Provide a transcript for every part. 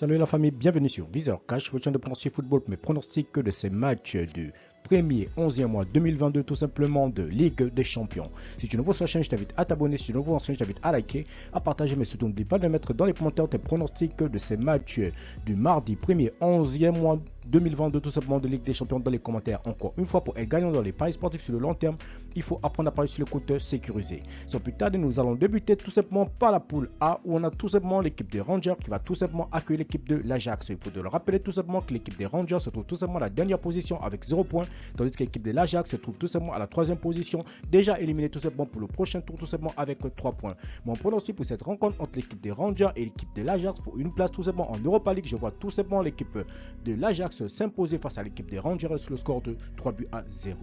Salut la famille, bienvenue sur Viseur Cash, votre chaîne de pronostic football, mes pronostics de ces matchs du 1er 11e mois 2022, tout simplement de Ligue des Champions. Si tu es nouveau sur la chaîne, je t'invite à t'abonner. Si tu es nouveau en chaîne, je t'invite à liker, à partager, mais surtout n'oublie pas de mettre dans les commentaires tes pronostics de ces matchs du mardi 1er 11e mois 2022, tout simplement de Ligue des Champions dans les commentaires. Encore une fois, pour être gagnant dans les paris sportifs sur le long terme, il faut apprendre à parier sur le côté sécurisé. Sans plus tarder, nous allons débuter tout simplement par la poule A, où on a tout simplement l'équipe des Rangers qui va tout simplement accueillir l'équipe de l'Ajax. Il faut de le rappeler tout simplement que l'équipe des Rangers se trouve tout simplement à la dernière position avec 0 points, tandis que l'équipe de l'Ajax se trouve tout simplement à la 3e position, déjà éliminée tout simplement pour le prochain tour, tout simplement avec 3 points. Mon pronostic pour cette rencontre entre l'équipe des Rangers et l'équipe de l'Ajax pour une place tout simplement en Europa League, je vois tout simplement l'équipe de l'Ajax s'imposer face à l'équipe des Rangers sur le score de 3-0.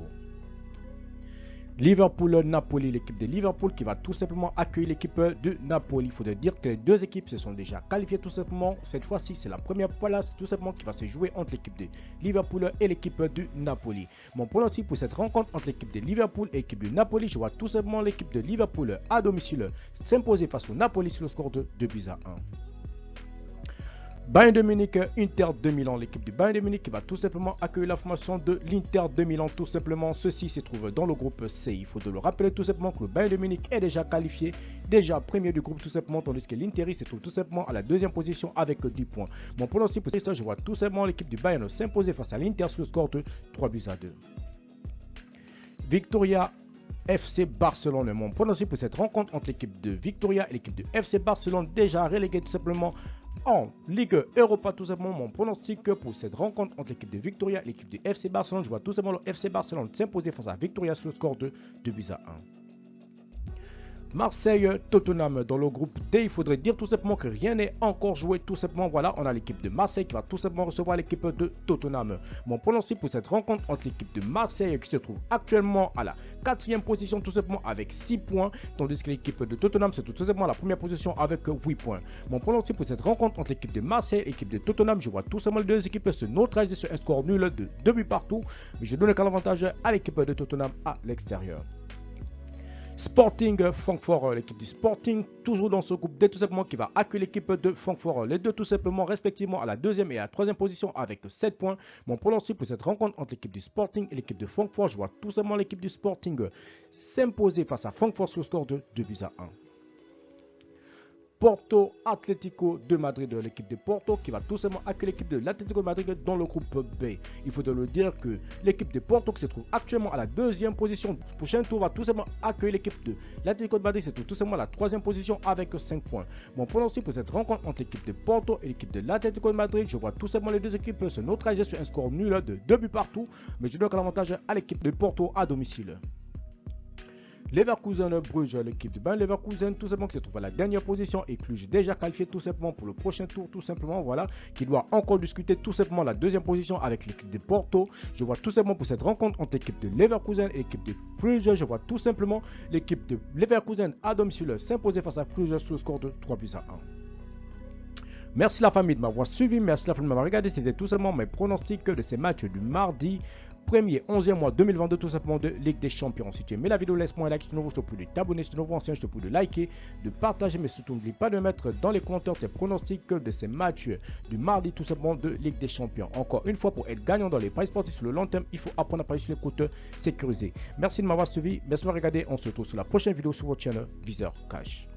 Liverpool-Napoli, l'équipe de Liverpool qui va tout simplement accueillir l'équipe de Napoli. Il faut dire que les deux équipes se sont déjà qualifiées tout simplement. Cette fois-ci, c'est la première place tout simplement qui va se jouer entre l'équipe de Liverpool et l'équipe de Napoli. Mon pronostic pour cette rencontre entre l'équipe de Liverpool et l'équipe de Napoli, je vois tout simplement l'équipe de Liverpool à domicile s'imposer face au Napoli sur le score de 2-1. Bayern de Munich, Inter de Milan, l'équipe du Bayern de Munich qui va tout simplement accueillir la formation de l'Inter de Milan. Tout simplement, ceci se trouve dans le groupe C. Il faut de le rappeler tout simplement que le Bayern de Munich est déjà qualifié, déjà premier du groupe tout simplement, tandis que l'Inter se trouve tout simplement à la 2e position avec 10 points. Mon pronostic pour cette histoire, je vois tout simplement l'équipe du Bayern s'imposer face à l'Inter sur le score de 3-2. Victoria FC Barcelone. Mon pronostic pour cette rencontre entre l'équipe de Victoria et l'équipe de FC Barcelone, déjà relégué tout simplement en Ligue Europa, tout simplement. Mon pronostic pour cette rencontre entre l'équipe de Victoria et l'équipe de FC Barcelone, je vois tout simplement le FC Barcelone s'imposer face à Victoria sur le score de 2-1. Marseille-Tottenham dans le groupe D, il faudrait dire tout simplement que rien n'est encore joué. Tout simplement, voilà, on a l'équipe de Marseille qui va tout simplement recevoir l'équipe de Tottenham. Mon pronostic pour cette rencontre entre l'équipe de Marseille qui se trouve actuellement à la 4e position tout simplement avec 6 points, tandis que l'équipe de Tottenham se trouve tout simplement à la 1re position avec 8 points. Mon pronostic pour cette rencontre entre l'équipe de Marseille et l'équipe de Tottenham, je vois tout simplement les deux équipes se neutraliser sur un score nul de 2 buts partout, mais je donne l'avantage à l'équipe de Tottenham à l'extérieur. Sporting Francfort, l'équipe du Sporting, toujours dans ce groupe D tout simplement qui va accueillir l'équipe de Francfort. Les deux tout simplement respectivement à la 2e et à la 3e position avec 7 points. Mon pronostic pour cette rencontre entre l'équipe du Sporting et l'équipe de Francfort, je vois tout simplement l'équipe du Sporting s'imposer face à Francfort sur le score de 2-1. Porto Atlético de Madrid, l'équipe de Porto qui va tout simplement accueillir l'équipe de l'Atlético de Madrid dans le groupe B. Il faut le dire que l'équipe de Porto qui se trouve actuellement à la 2e position, le prochain tour va tout simplement accueillir l'équipe de l'Atlético de Madrid, c'est tout simplement à la 3e position avec 5 points. Mon pronostic pour cette rencontre entre l'équipe de Porto et l'équipe de l'Atlético de Madrid, je vois tout simplement les deux équipes se neutraliser sur un score nul de 2 buts partout, mais je donne l'avantage à l'équipe de Porto à domicile. Leverkusen-Bruges, l'équipe de Bayern Leverkusen, tout simplement qui se trouve à la dernière position et Cluj déjà qualifié tout simplement pour le prochain tour, tout simplement, voilà, qui doit encore discuter tout simplement la 2e position avec l'équipe de Porto. Je vois tout simplement pour cette rencontre entre l'équipe de Leverkusen et l'équipe de Bruges, je vois tout simplement l'équipe de Leverkusen à domicile s'imposer face à Cluj sur le score de 3-1. Merci la famille de m'avoir suivi, merci la famille de m'avoir regardé, c'était tout simplement mes pronostics de ces matchs du mardi 1er 11e mois 2022 tout simplement de Ligue des Champions. Si tu aimais la vidéo, laisse-moi un like. Si tu es nouveau, je te prie de t'abonner. Si tu es nouveau ancien, je te prie de liker, de partager, mais surtout n'oublie pas de mettre dans les commentaires tes pronostics de ces matchs du mardi tout simplement de Ligue des Champions. Encore une fois, pour être gagnant dans les paris sportifs sur le long terme, il faut apprendre à parier sur les côtes sécurisées. Merci de m'avoir suivi, merci de m'avoir regardé. On se retrouve sur la prochaine vidéo sur votre chaîne Viseur Cash.